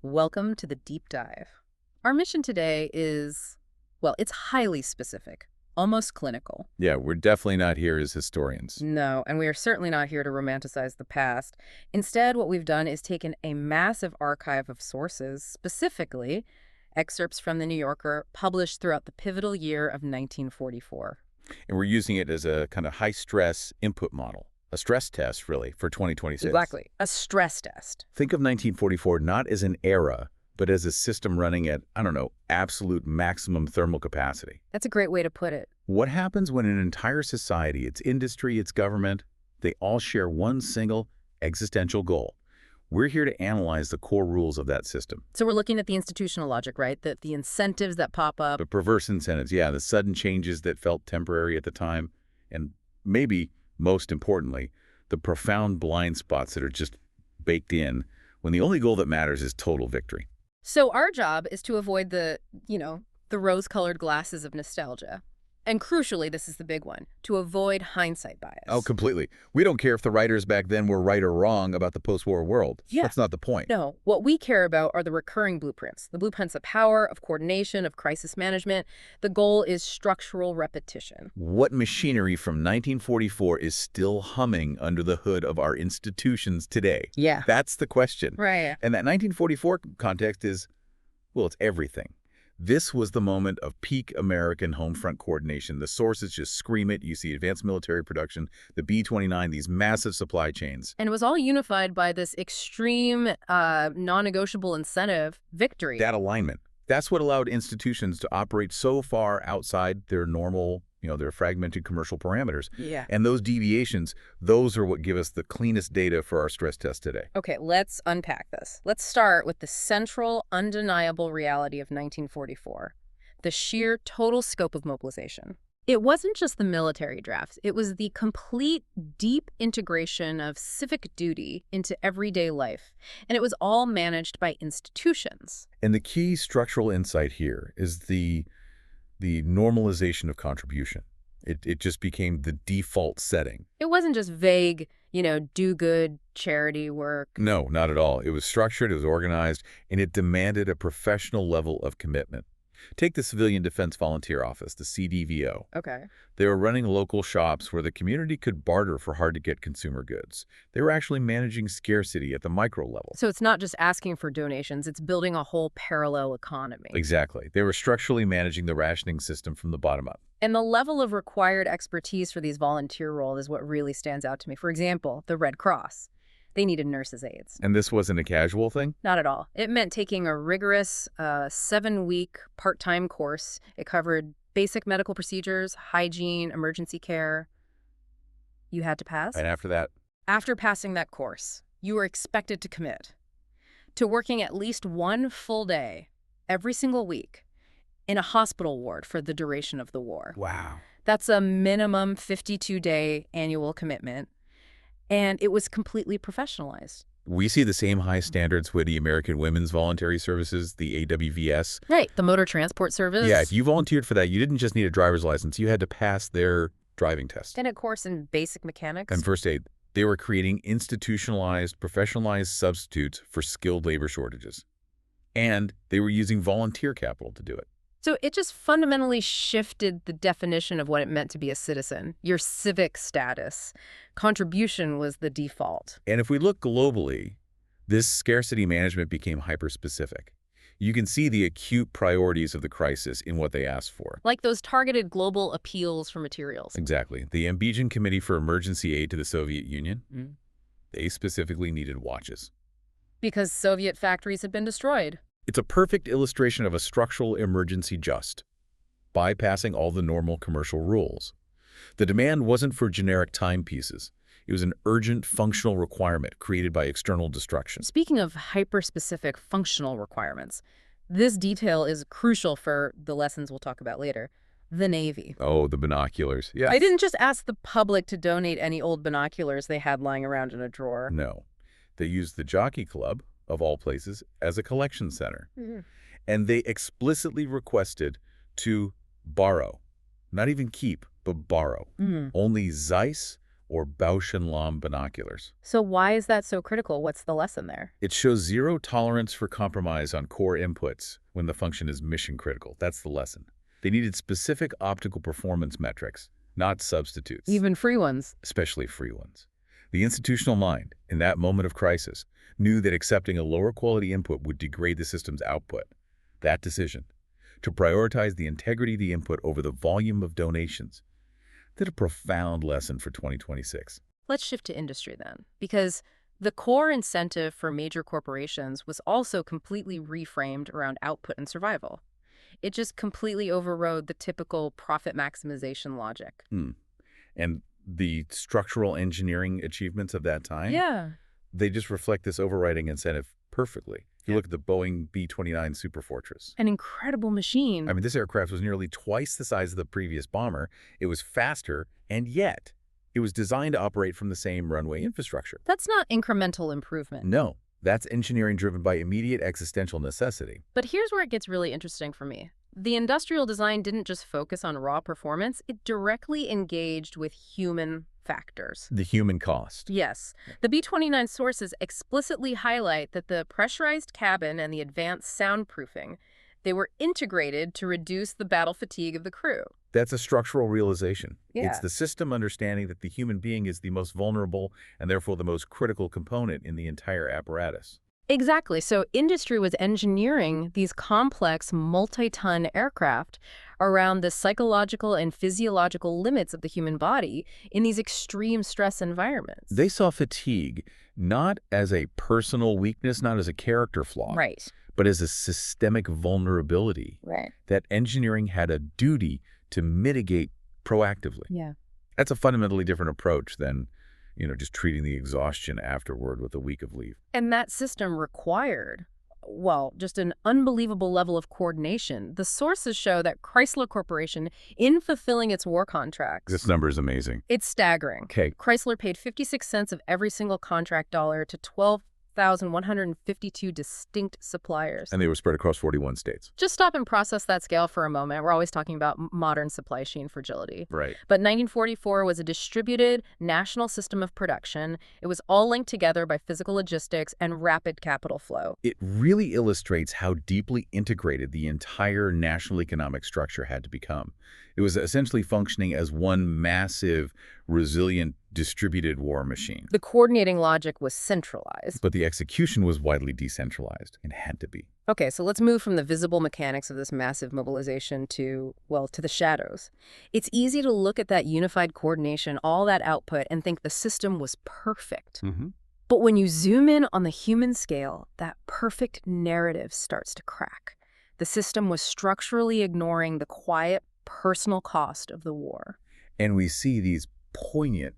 Welcome to the deep dive. Our mission today is, well, it's highly specific, almost clinical. Yeah, we're definitely not here as historians. No, and we are certainly not here to romanticize the past. Instead, what we've done is taken a massive archive of sources, specifically excerpts from The New Yorker published throughout the pivotal year of 1944. And we're using it as a kind of high-stress input model, a stress test, really, for 2026. Exactly. A stress test. Think of 1944 not as an era, but as a system running at, I don't know, absolute maximum thermal capacity. That's a great way to put it. What happens when an entire society, its industry, its government, they all share one single existential goal? We're here to analyze the core rules of that system. So we're looking at the institutional logic, right? The incentives that pop up. The perverse incentives, yeah, the sudden changes that felt temporary at the time, and maybe, most importantly, the profound blind spots that are just baked in when the only goal that matters is total victory. So our job is to avoid the rose-colored glasses of nostalgia. And crucially, this is the big one, to avoid hindsight bias. Oh, completely. We don't care if the writers back then were right or wrong about the post-war world. Yeah. That's not the point. No, what we care about are the recurring blueprints, the blueprints of power, of coordination, of crisis management. The goal is structural repetition. What machinery from 1944 is still humming under the hood of our institutions today? Yeah. That's the question. Right. And that 1944 context is, well, it's everything. This was the moment of peak American home front coordination. The sources just scream it. You see advanced military production, the B-29, these massive supply chains. And it was all unified by this extreme, non-negotiable incentive, victory. That alignment. That's what allowed institutions to operate so far outside their normal, their fragmented commercial parameters. Yeah. And those deviations, those are what give us the cleanest data for our stress test today. Okay, let's unpack this. Let's start with the central, undeniable reality of 1944, the sheer total scope of mobilization. It wasn't just the military draft. It was the complete, deep integration of civic duty into everyday life. And it was all managed by institutions. And the key structural insight here is the normalization of contribution. It just became the default setting. It wasn't just vague, do good charity work. No, not at all. It was structured, it was organized, and it demanded a professional level of commitment. Take the Civilian Defense Volunteer Office, the CDVO. Okay. They were running local shops where the community could barter for hard-to-get consumer goods. They were actually managing scarcity at the micro level. So it's not just asking for donations, it's building a whole parallel economy. Exactly. They were structurally managing the rationing system from the bottom up. And the level of required expertise for these volunteer roles is what really stands out to me. For example, the Red Cross. They needed nurses' aides. And this wasn't a casual thing? Not at all. It meant taking a rigorous 7-week part-time course. It covered basic medical procedures, hygiene, emergency care. You had to pass. And after that? After passing that course, you were expected to commit to working at least one full day every single week in a hospital ward for the duration of the war. Wow. That's a minimum 52-day annual commitment. And it was completely professionalized. We see the same high standards with the American Women's Voluntary Services, the AWVS. Right, the Motor Transport Service. Yeah, if you volunteered for that, you didn't just need a driver's license. You had to pass their driving test. And a course in basic mechanics. And first aid. They were creating institutionalized, professionalized substitutes for skilled labor shortages. And they were using volunteer capital to do it. So it just fundamentally shifted the definition of what it meant to be a citizen, your civic status. Contribution was the default. And if we look globally, this scarcity management became hyper-specific. You can see the acute priorities of the crisis in what they asked for. Like those targeted global appeals for materials. Exactly. The Ambition Committee for Emergency Aid to the Soviet Union, they specifically needed watches. Because Soviet factories had been destroyed. It's a perfect illustration of a structural emergency just, bypassing all the normal commercial rules. The demand wasn't for generic timepieces. It was an urgent functional requirement created by external destruction. Speaking of hyper-specific functional requirements, this detail is crucial for the lessons we'll talk about later. The Navy. Oh, the binoculars. Yeah. I didn't just ask the public to donate any old binoculars they had lying around in a drawer. No. They used the Jockey Club, of all places, as a collection center. And they explicitly requested to borrow, not even keep, but borrow. Only Zeiss, or Bausch& Lomb binoculars. So why is that so critical? What's the lesson there? It shows zero tolerance for compromise on core inputs when the function is mission critical. That's the lesson. They needed specific optical performance metrics, not substitutes. Even free ones. Especially free ones. The institutional mind, in that moment of crisis, knew that accepting a lower quality input would degrade the system's output. That decision, to prioritize the integrity of the input over the volume of donations, did a profound lesson for 2026. Let's shift to industry then, because the core incentive for major corporations was also completely reframed around output and survival. It just completely overrode the typical profit maximization logic. And the structural engineering achievements of that time, Yeah. they just reflect this overriding incentive perfectly. You look at the Boeing B-29 Superfortress. An incredible machine. I mean, this aircraft was nearly twice the size of the previous bomber. It was faster, and yet it was designed to operate from the same runway infrastructure. That's not incremental improvement. No, that's engineering driven by immediate existential necessity. But here's where it gets really interesting for me. The industrial design didn't just focus on raw performance, it directly engaged with human factors. The human cost. Yes. The B-29 sources explicitly highlight that the pressurized cabin and the advanced soundproofing, they were integrated to reduce the battle fatigue of the crew. That's a structural realization. Yeah. It's the system understanding that the human being is the most vulnerable and therefore the most critical component in the entire apparatus. Exactly. So industry was engineering these complex multi-ton aircraft around the psychological and physiological limits of the human body in these extreme stress environments. They saw fatigue not as a personal weakness, not as a character flaw, Right. but as a systemic vulnerability Right. that engineering had a duty to mitigate proactively. Yeah. That's a fundamentally different approach than, just treating the exhaustion afterward with a week of leave. And that system required, well, just an unbelievable level of coordination. The sources show that Chrysler Corporation, in fulfilling its war contracts, This number is amazing. it's staggering. Okay. Chrysler paid 56 cents of every single contract dollar to 12,152 distinct suppliers. And they were spread across 41 states. Just stop and process that scale for a moment. We're always talking about modern supply chain fragility. Right. But 1944 was a distributed national system of production. It was all linked together by physical logistics and rapid capital flow. It really illustrates how deeply integrated the entire national economic structure had to become. It was essentially functioning as one massive, resilient, distributed war machine. The coordinating logic was centralized. But the execution was widely decentralized and had to be. Okay, so let's move from the visible mechanics of this massive mobilization to the shadows. It's easy to look at that unified coordination, all that output, and think the system was perfect. But when you zoom in on the human scale, that perfect narrative starts to crack. The system was structurally ignoring the quiet, personal cost of the war. And we see these poignant,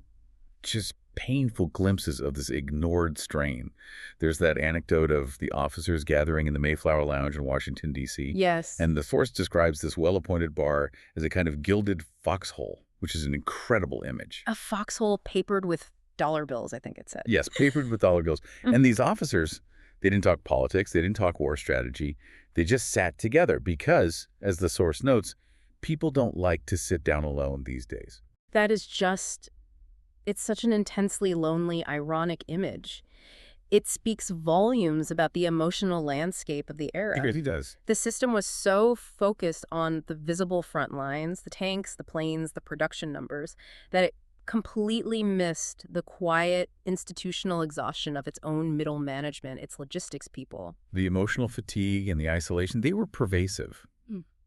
just painful glimpses of this ignored strain. There's that anecdote of the officers gathering in the Mayflower Lounge in Washington, D.C. Yes. And the source describes this well-appointed bar as a kind of gilded foxhole, which is an incredible image. A foxhole papered with dollar bills, I think it said. Yes, papered with dollar bills. And these officers, they didn't talk politics, they didn't talk war strategy. They just sat together because, as the source notes, people don't like to sit down alone these days. That is just, it's such an intensely lonely, ironic image. It speaks volumes about the emotional landscape of the era. It really does. The system was so focused on the visible front lines, the tanks, the planes, the production numbers, that it completely missed the quiet institutional exhaustion of its own middle management, its logistics people. The emotional fatigue and the isolation, they were pervasive.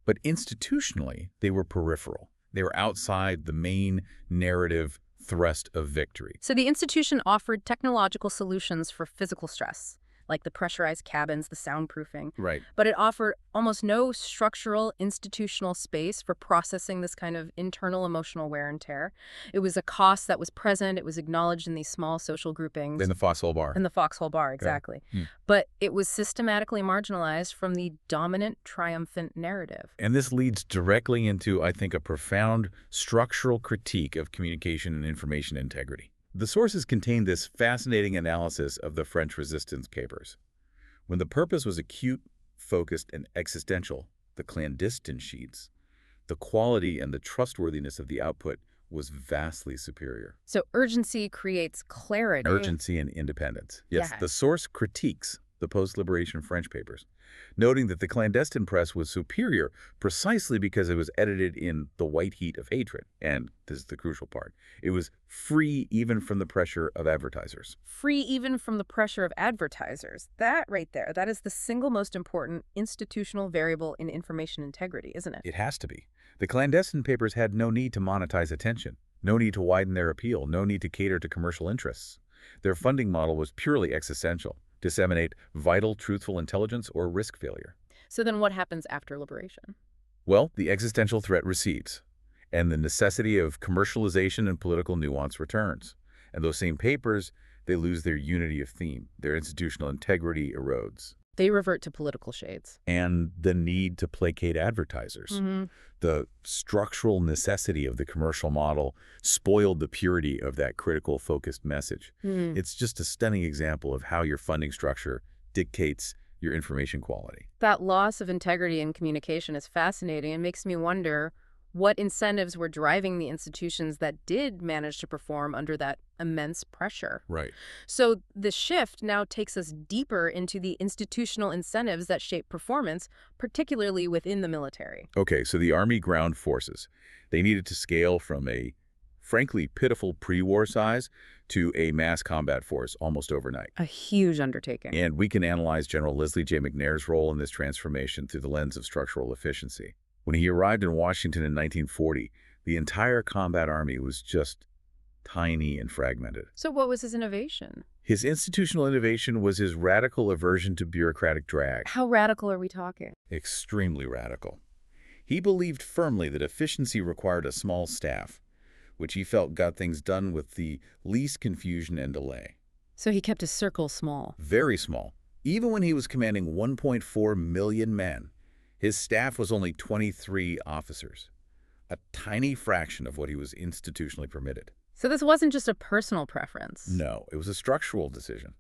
But institutionally, they were peripheral. They were outside the main narrative thrust of victory. So the institution offered technological solutions for physical stress, like the pressurized cabins, the soundproofing. Right. But it offered almost no structural, institutional space for processing this kind of internal emotional wear and tear. It was a cost that was present. It was acknowledged in these small social groupings. In the foxhole bar. In the foxhole bar, exactly. Yeah. But it was systematically marginalized from the dominant, triumphant narrative. And this leads directly into, I think, a profound structural critique of communication and information integrity. The sources contain this fascinating analysis of the French resistance capers. When the purpose was acute, focused, and existential, the clandestine sheets, the quality and the trustworthiness of the output was vastly superior. So urgency creates clarity. Urgency and independence. Yes, the Yes. source critiques the post-liberation French papers, noting that the clandestine press was superior precisely because it was edited in the white heat of hatred. And this is the crucial part. It was free even from the pressure of advertisers. Free even from the pressure of advertisers. That right there, that is the single most important institutional variable in information integrity, isn't it? It has to be. The clandestine papers had no need to monetize attention, no need to widen their appeal, no need to cater to commercial interests. Their funding model was purely existential: disseminate vital, truthful intelligence or risk failure. So then what happens after liberation? Well, the existential threat recedes, and the necessity of commercialization and political nuance returns. And those same papers, they lose their unity of theme. Their institutional integrity erodes. They revert to political shades. And the need to placate advertisers. The structural necessity of the commercial model spoiled the purity of that critical, focused message. It's just a stunning example of how your funding structure dictates your information quality. That loss of integrity in communication is fascinating and makes me wonder what incentives were driving the institutions that did manage to perform under that immense pressure. Right. So the shift now takes us deeper into the institutional incentives that shape performance, particularly within the military. Okay, so the Army ground forces, they needed to scale from a frankly pitiful pre-war size to a mass combat force almost overnight. A huge undertaking. And we can analyze General Leslie J. McNair's role in this transformation through the lens of structural efficiency. When he arrived in Washington in 1940, the entire combat army was just tiny and fragmented. So what was his innovation? His institutional innovation was his radical aversion to bureaucratic drag. How radical are we talking? Extremely radical. He believed firmly that efficiency required a small staff, which he felt got things done with the least confusion and delay. So he kept his circle small. Very small. Even when he was commanding 1.4 million men, his staff was only 23 officers, a tiny fraction of what he was institutionally permitted. So this wasn't just a personal preference. No, it was a structural decision.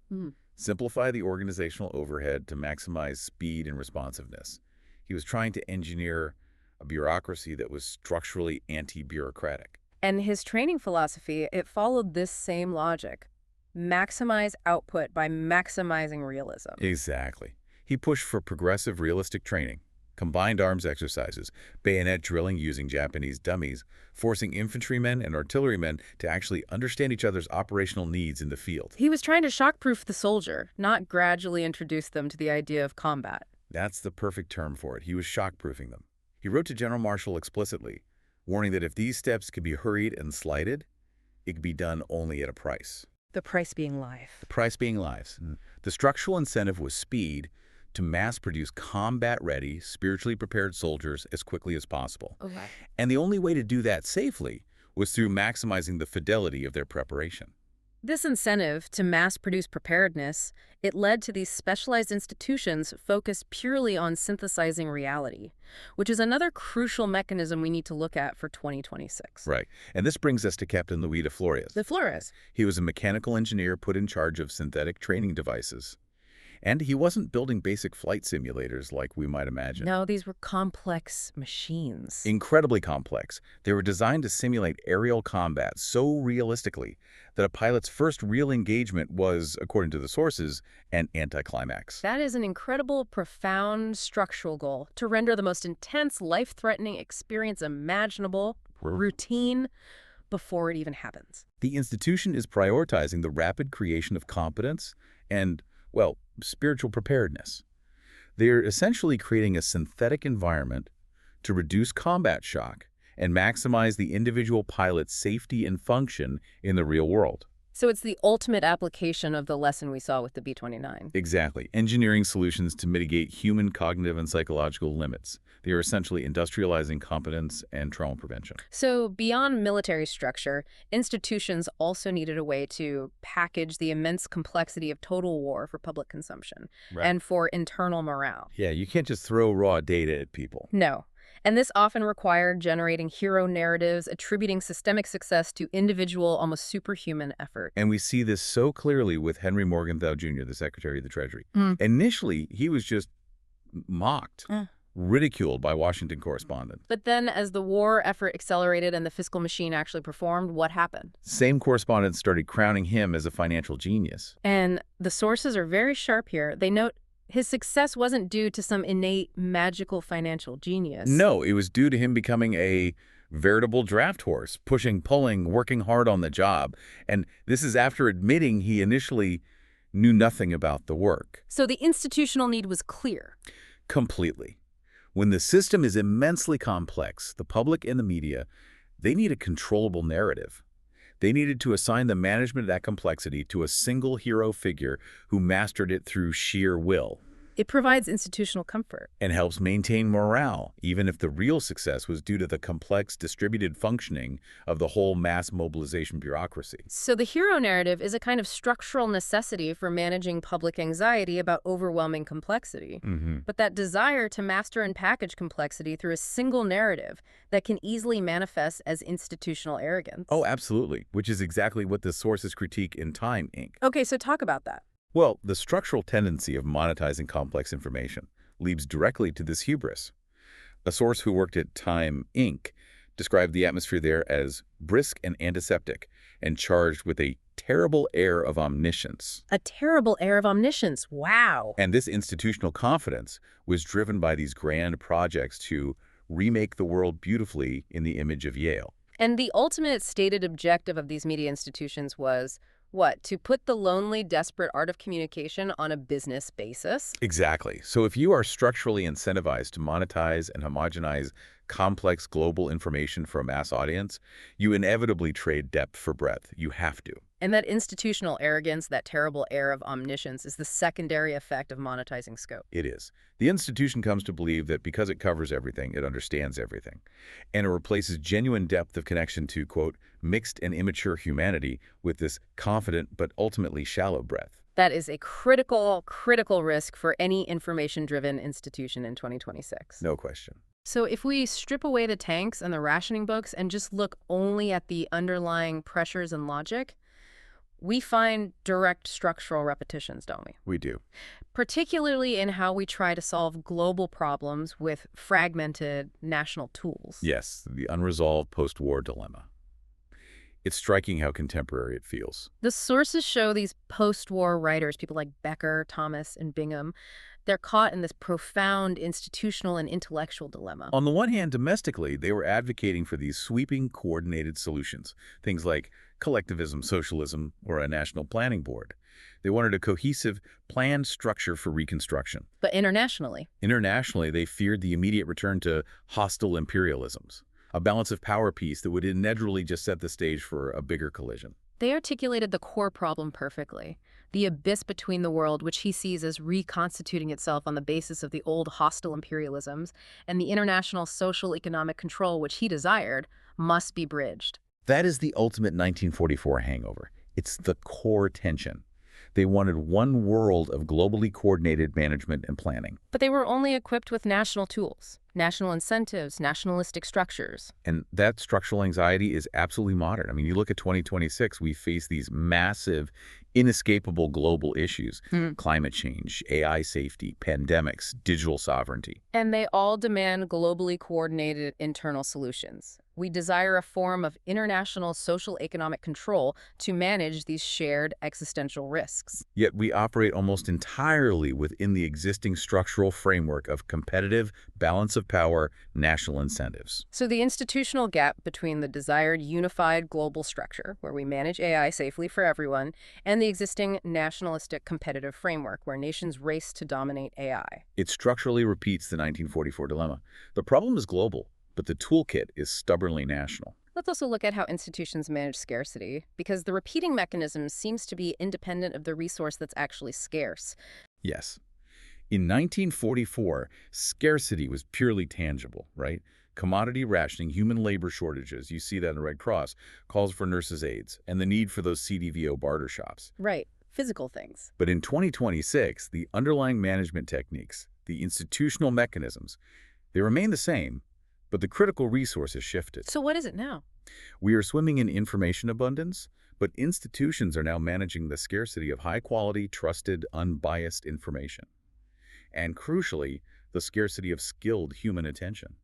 Simplify the organizational overhead to maximize speed and responsiveness. He was trying to engineer a bureaucracy that was structurally anti-bureaucratic. And his training philosophy, it followed this same logic. Maximize output by maximizing realism. Exactly. He pushed for progressive, realistic training. Combined arms exercises, bayonet drilling using Japanese dummies, forcing infantrymen and artillerymen to actually understand each other's operational needs in the field. He was trying to shockproof the soldier, not gradually introduce them to the idea of combat. That's the perfect term for it. He was shockproofing them. He wrote to General Marshall explicitly, warning that if these steps could be hurried and slighted, it could be done only at a price. The price being life. The price being lives. The structural incentive was speed to mass-produce combat-ready, spiritually prepared soldiers as quickly as possible. Okay. And the only way to do that safely was through maximizing the fidelity of their preparation. This incentive to mass-produce preparedness, it led to these specialized institutions focused purely on synthesizing reality, which is another crucial mechanism we need to look at for 2026. Right. And this brings us to Captain Louis de Flores. The Flores. He was a mechanical engineer put in charge of synthetic training devices. And he wasn't building basic flight simulators like we might imagine. No, these were complex machines. Incredibly complex. They were designed to simulate aerial combat so realistically that a pilot's first real engagement was, according to the sources, an anticlimax. That is an incredible, profound structural goal to render the most intense, life-threatening experience imaginable, routine, before it even happens. The institution is prioritizing the rapid creation of competence and, well, spiritual preparedness. They're essentially creating a synthetic environment to reduce combat shock and maximize the individual pilot's safety and function in the real world. So it's the ultimate application of the lesson we saw with the B-29. Exactly. Engineering solutions to mitigate human cognitive and psychological limits. They are essentially industrializing competence and trauma prevention. So beyond military structure, institutions also needed a way to package the immense complexity of total war for public consumption and for internal morale. Yeah, you can't just throw raw data at people. No. And this often required generating hero narratives, attributing systemic success to individual, almost superhuman effort. And we see this so clearly with Henry Morgenthau Jr., the Secretary of the Treasury. Initially, he was just mocked, ridiculed by Washington correspondents. But then as the war effort accelerated and the fiscal machine actually performed, what happened? Same correspondents started crowning him as a financial genius. And the sources are very sharp here. They note his success wasn't due to some innate magical financial genius. No, it was due to him becoming a veritable draft horse, pushing, pulling, working hard on the job. And this is after admitting he initially knew nothing about the work. So the institutional need was clear. Completely. When the system is immensely complex, the public and the media, they need a controllable narrative. They needed to assign the management of that complexity to a single hero figure who mastered it through sheer will. It provides institutional comfort. And helps maintain morale, even if the real success was due to the complex, distributed functioning of the whole mass mobilization bureaucracy. So the hero narrative is a kind of structural necessity for managing public anxiety about overwhelming complexity. But that desire to master and package complexity through a single narrative that can easily manifest as institutional arrogance. Oh, absolutely, which is exactly what the sources critique in Time, Inc. Okay, so talk about that. Well, the structural tendency of monetizing complex information leads directly to this hubris. A source who worked at Time, Inc. described the atmosphere there as brisk and antiseptic and charged with a terrible air of omniscience. A terrible air of omniscience. Wow. And this institutional confidence was driven by these grand projects to remake the world beautifully in the image of Yale. And the ultimate stated objective of these media institutions was what? To put the lonely, desperate art of communication on a business basis? Exactly. So if you are structurally incentivized to monetize and homogenize complex global information for a mass audience, you inevitably trade depth for breadth. You have to. And that institutional arrogance, that terrible air of omniscience, is the secondary effect of monetizing scope. It is. The institution comes to believe that because it covers everything, it understands everything. And it replaces genuine depth of connection to, quote, mixed and immature humanity with this confident but ultimately shallow breadth. That is a critical risk for any information-driven institution in 2026. No question. So if we strip away the tanks and the rationing books and just look only at the underlying pressures and logic, we find direct structural repetitions, don't we? We do. Particularly in how we try to solve global problems with fragmented national tools. Yes, the unresolved post-war dilemma. It's striking how contemporary it feels. The sources show these post-war writers, people like Becker, Thomas, and Bingham, they're caught in this profound institutional and intellectual dilemma. On the one hand, domestically, they were advocating for these sweeping, coordinated solutions, things like collectivism, socialism, or a national planning board. They wanted a cohesive, planned structure for reconstruction. But internationally? Internationally, they feared the immediate return to hostile imperialisms, a balance of power piece that would inevitably just set the stage for a bigger collision. They articulated the core problem perfectly, the abyss between the world, which he sees as reconstituting itself on the basis of the old hostile imperialisms, and the international social economic control which he desired, must be bridged. That is the ultimate 1944 hangover. It's the core tension. They wanted one world of globally coordinated management and planning. But they were only equipped with national tools, national incentives, nationalistic structures. And that structural anxiety is absolutely modern. I mean, you look at 2026, we face these massive, inescapable global issues. Climate change, AI safety, pandemics, digital sovereignty. And they all demand globally coordinated internal solutions. We desire a form of international social economic control to manage these shared existential risks. Yet we operate almost entirely within the existing structural framework of competitive, balance of power, national incentives. So the institutional gap between the desired unified global structure, where we manage AI safely for everyone, and the existing nationalistic competitive framework, where nations race to dominate AI. It structurally repeats the 1944 dilemma. The problem is global, but the toolkit is stubbornly national. Let's also look at how institutions manage scarcity, because the repeating mechanism seems to be independent of the resource that's actually scarce. Yes. In 1944, scarcity was purely tangible, right? Commodity rationing, human labor shortages, you see that in the Red Cross, calls for nurses' aides, and the need for those CDVO barter shops. Right. Physical things. But in 2026, the underlying management techniques, the institutional mechanisms, they remain the same, but the critical resource has shifted. So what is it now? We are swimming in information abundance, but institutions are now managing the scarcity of high-quality, trusted, unbiased information. and crucially, the scarcity of skilled human attention.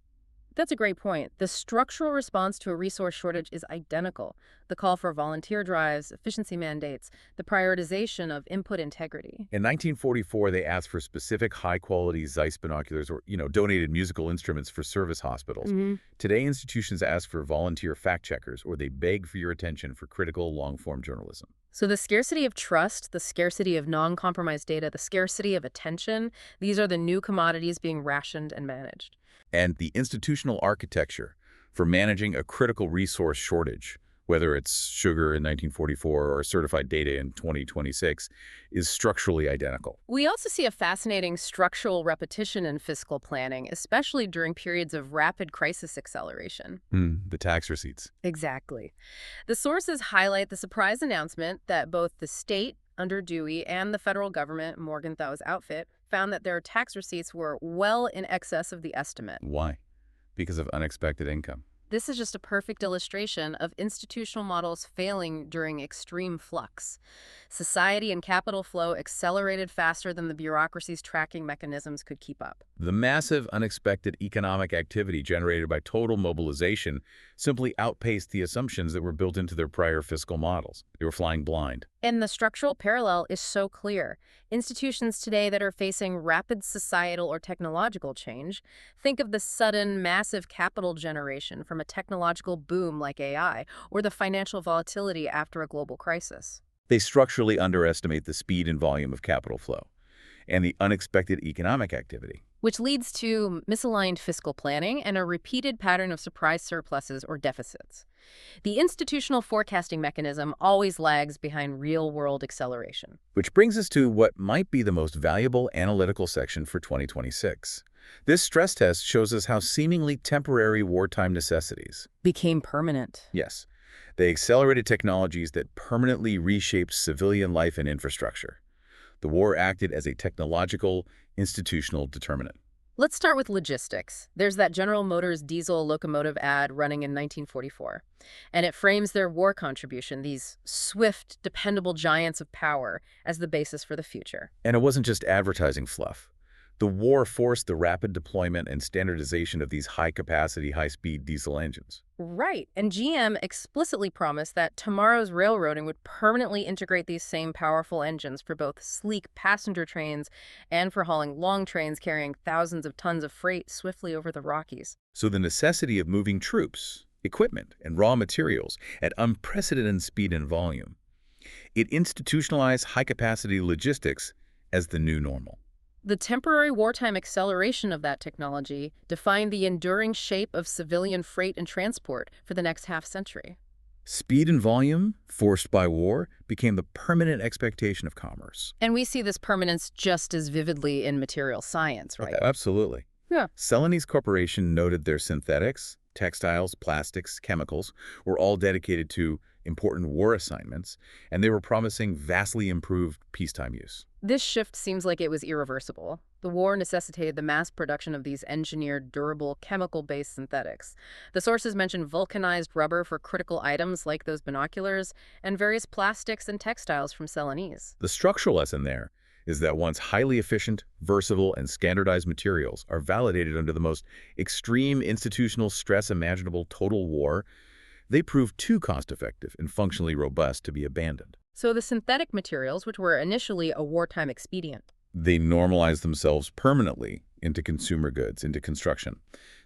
That's a great point. The structural response to a resource shortage is identical. The call for volunteer drives, efficiency mandates, the prioritization of input integrity. In 1944, they asked for specific high-quality Zeiss binoculars or, donated musical instruments for service hospitals. Today, institutions ask for volunteer fact-checkers or they beg for your attention for critical long-form journalism. So the scarcity of trust, the scarcity of non-compromised data, the scarcity of attention, these are the new commodities being rationed and managed. And the institutional architecture for managing a critical resource shortage, whether it's sugar in 1944 or certified data in 2026, is structurally identical. We also see a fascinating structural repetition in fiscal planning, especially during periods of rapid crisis acceleration. The tax receipts. Exactly. The sources highlight the surprise announcement that both the state, under Dewey, and the federal government, Morgenthau's outfit, found that their tax receipts were well in excess of the estimate. Why? Because of unexpected income. This is just a perfect illustration of institutional models failing during extreme flux. Society and capital flow accelerated faster than the bureaucracy's tracking mechanisms could keep up. The massive unexpected economic activity generated by total mobilization simply outpaced the assumptions that were built into their prior fiscal models. They were flying blind. And the structural parallel is so clear. Institutions today that are facing rapid societal or technological change, think of the sudden, massive capital generation from a technological boom like AI, or the financial volatility after a global crisis. They structurally underestimate the speed and volume of capital flow and the unexpected economic activity. Which leads to misaligned fiscal planning and a repeated pattern of surprise surpluses or deficits. The institutional forecasting mechanism always lags behind real-world acceleration. Which brings us to what might be the most valuable analytical section for 2026. This stress test shows us how seemingly temporary wartime necessities became permanent. Yes, they accelerated technologies that permanently reshaped civilian life and infrastructure. The war acted as a technological, institutional determinant. Let's start with logistics. There's that General Motors diesel locomotive ad running in 1944, and it frames their war contribution, these swift, dependable giants of power, as the basis for the future. And it wasn't just advertising fluff. The war forced the rapid deployment and standardization of these high-capacity, high-speed diesel engines. Right, and GM explicitly promised that tomorrow's railroading would permanently integrate these same powerful engines for both sleek passenger trains and for hauling long trains carrying thousands of tons of freight swiftly over the Rockies. So the necessity of moving troops, equipment, and raw materials at unprecedented speed and volume, it institutionalized high-capacity logistics as the new normal. The temporary wartime acceleration of that technology defined the enduring shape of civilian freight and transport for the next half-century. Speed and volume, forced by war, became the permanent expectation of commerce. And we see this permanence just as vividly in material science, right? Absolutely. Yeah. Celanese Corporation noted their synthetics, textiles, plastics, chemicals were all dedicated to important war assignments, and they were promising vastly improved peacetime use. This shift seems like it was irreversible. The war necessitated the mass production of these engineered, durable, chemical-based synthetics. The sources mention vulcanized rubber for critical items like those binoculars, and various plastics and textiles from Celanese. The structural lesson there is that once highly efficient, versatile, and standardized materials are validated under the most extreme institutional stress imaginable, total war, they prove too cost-effective and functionally robust to be abandoned. So the synthetic materials, which were initially a wartime expedient, they normalize themselves permanently into consumer goods, into construction.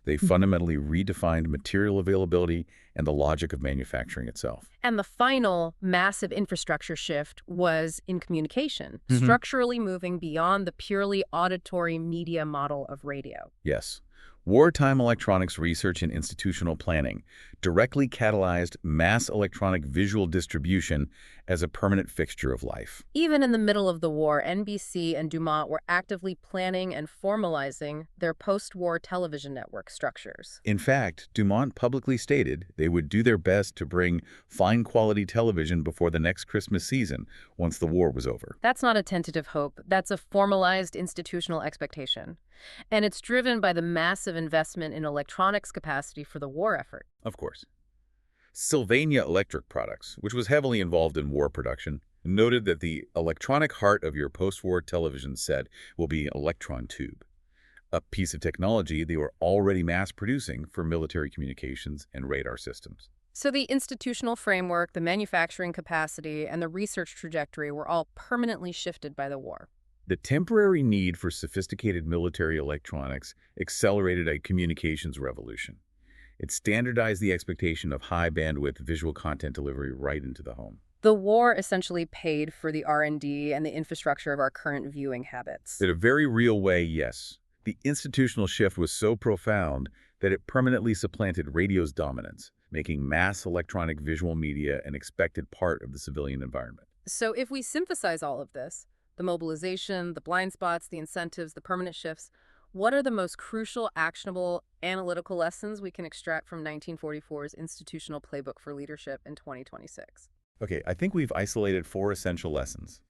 They fundamentally redefined material availability and the logic of manufacturing itself. And the final massive infrastructure shift was in communication, structurally moving beyond the purely auditory media model of radio. Yes. Wartime electronics research and institutional planning directly catalyzed mass electronic visual distribution as a permanent fixture of life. Even in the middle of the war, NBC and Dumont were actively planning and formalizing their post-war television network structures. In fact, Dumont publicly stated they would do their best to bring fine-quality television before the next Christmas season once the war was over. That's not a tentative hope. That's a formalized institutional expectation. And it's driven by the massive investment in electronics capacity for the war effort. Of course. Sylvania Electric Products, which was heavily involved in war production, Noted that the electronic heart of your post-war television set will be an electron tube, a piece of technology they were already mass-producing for military communications and radar systems. So the institutional framework, the manufacturing capacity, and the research trajectory were all permanently shifted by the war. The temporary need for sophisticated military electronics accelerated a communications revolution. It standardized the expectation of high-bandwidth visual content delivery right into the home. The war essentially paid for the R&D and the infrastructure of our current viewing habits. In a very real way, yes. The institutional shift was so profound that it permanently supplanted radio's dominance, making mass electronic visual media an expected part of the civilian environment. So if we synthesize all of this, the mobilization, the blind spots, the incentives, the permanent shifts, what are the most crucial, actionable, analytical lessons we can extract from 1944's institutional playbook for leadership in 2026? Okay, I think we've isolated 4 essential lessons,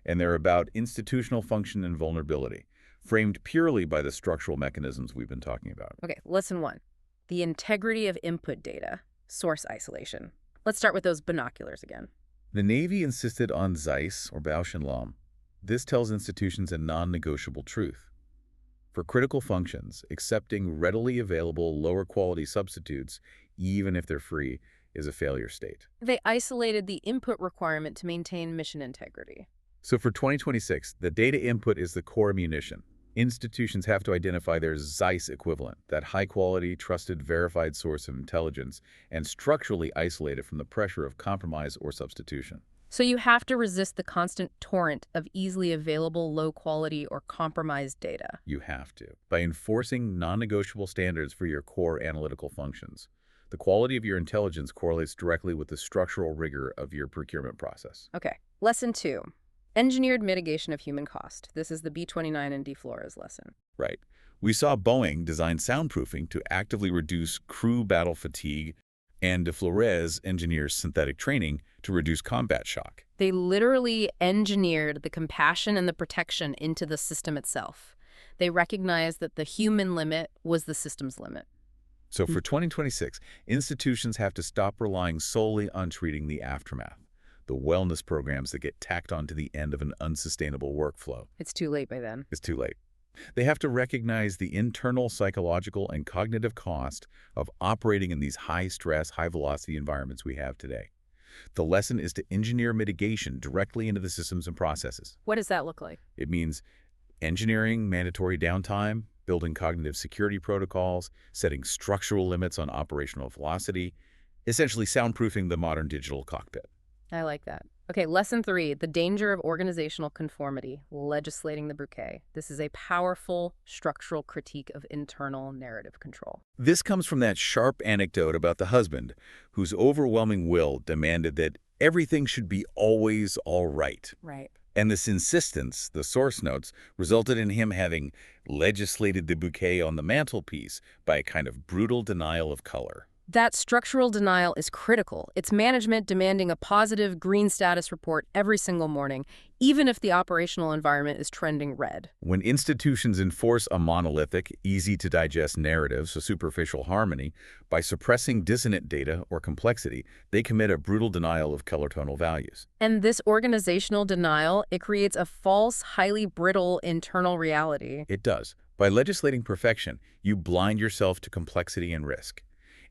and they're about institutional function and vulnerability, framed purely by the structural mechanisms we've been talking about. Okay, lesson 1, the integrity of input data, source isolation. Let's start with those binoculars again. The Navy insisted on Zeiss, or Bausch and Lomb. This tells institutions a non-negotiable truth. For critical functions, accepting readily available lower-quality substitutes, even if they're free, is a failure state. They isolated the input requirement to maintain mission integrity. So for 2026, the data input is the core munition. Institutions have to identify their Zeiss equivalent, that high-quality, trusted, verified source of intelligence, and structurally isolate it from the pressure of compromise or substitution. So you have to resist the constant torrent of easily available, low-quality, or compromised data. You have to. By enforcing non-negotiable standards for your core analytical functions, the quality of your intelligence correlates directly with the structural rigor of your procurement process. Okay, lesson 2. Engineered mitigation of human cost. This is the B-29 and D. Flores lesson. Right. We saw Boeing design soundproofing to actively reduce crew battle fatigue, and De Flores engineers synthetic training to reduce combat shock. They literally engineered the compassion and the protection into the system itself. They recognized that the human limit was the system's limit. So for 2026, institutions have to stop relying solely on treating the aftermath, the wellness programs that get tacked on to the end of an unsustainable workflow. It's too late by then. It's too late. They have to recognize the internal psychological and cognitive cost of operating in these high-stress, high-velocity environments we have today. The lesson is to engineer mitigation directly into the systems and processes. What does that look like? It means engineering mandatory downtime, building cognitive security protocols, setting structural limits on operational velocity, essentially soundproofing the modern digital cockpit. I like that. Okay, lesson 3, the danger of organizational conformity, legislating the bouquet. This is a powerful structural critique of internal narrative control. This comes from that sharp anecdote about the husband whose overwhelming will demanded that everything should be always all right. Right. And this insistence, the source notes, resulted in him having legislated the bouquet on the mantelpiece by a kind of brutal denial of color. That structural denial is critical. It's management demanding a positive green status report every single morning, even if the operational environment is trending red. When institutions enforce a monolithic, easy-to-digest narrative, so superficial harmony, by suppressing dissonant data or complexity, they commit a brutal denial of color-tonal values. And this organizational denial, it creates a false, highly brittle internal reality. It does. By legislating perfection, you blind yourself to complexity and risk.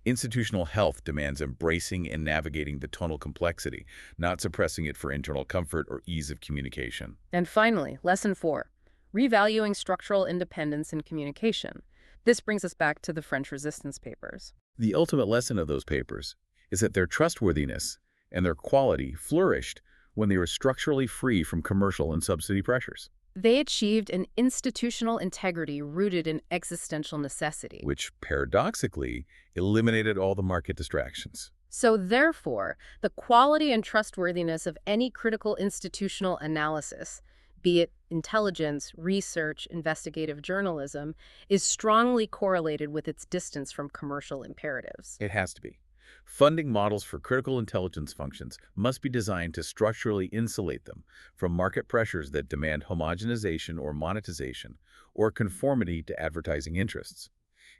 Institutional health demands embracing and navigating the tonal complexity, not suppressing it for internal comfort or ease of communication. And finally, lesson 4, revaluing structural independence in communication. This brings us back to the French resistance papers. The ultimate lesson of those papers is that their trustworthiness and their quality flourished when they were structurally free from commercial and subsidy pressures. They achieved an institutional integrity rooted in existential necessity, Which, paradoxically, eliminated all the market distractions. So therefore, the quality and trustworthiness of any critical institutional analysis, be it intelligence, research, investigative journalism, is strongly correlated with its distance from commercial imperatives. It has to be. Funding models for critical intelligence functions must be designed to structurally insulate them from market pressures that demand homogenization or monetization or conformity to advertising interests.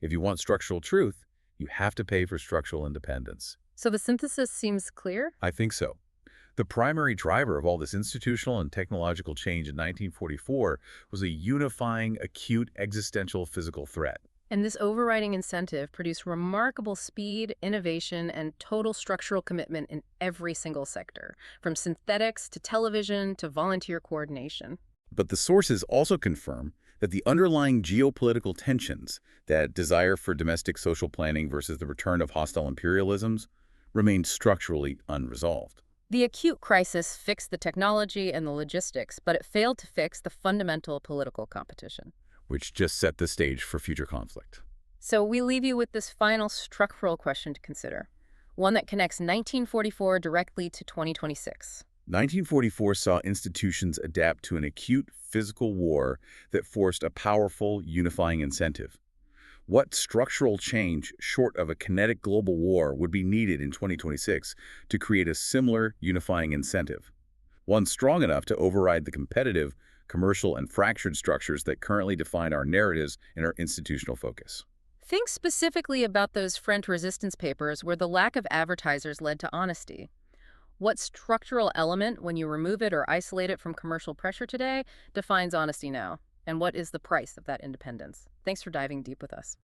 If you want structural truth, you have to pay for structural independence. So the synthesis seems clear? I think so. The primary driver of all this institutional and technological change in 1944 was a unifying, acute, existential physical threat. And this overriding incentive produced remarkable speed, innovation, and total structural commitment in every single sector, from synthetics to television to volunteer coordination. But the sources also confirm that the underlying geopolitical tensions, that desire for domestic social planning versus the return of hostile imperialisms, remained structurally unresolved, The acute crisis fixed the technology and the logistics, but it failed to fix the fundamental political competition. which just set the stage for future conflict. So we leave you with this final structural question to consider, one that connects 1944 directly to 2026. 1944 saw institutions adapt to an acute physical war that forced a powerful, unifying incentive. What structural change, short of a kinetic global war, would be needed in 2026 to create a similar unifying incentive? One strong enough to override the competitive, commercial, and fractured structures that currently define our narratives and our institutional focus. Think specifically about those French resistance papers where the lack of advertisers led to honesty. What structural element, when you remove it or isolate it from commercial pressure today, defines honesty now? And what is the price of that independence? Thanks for diving deep with us.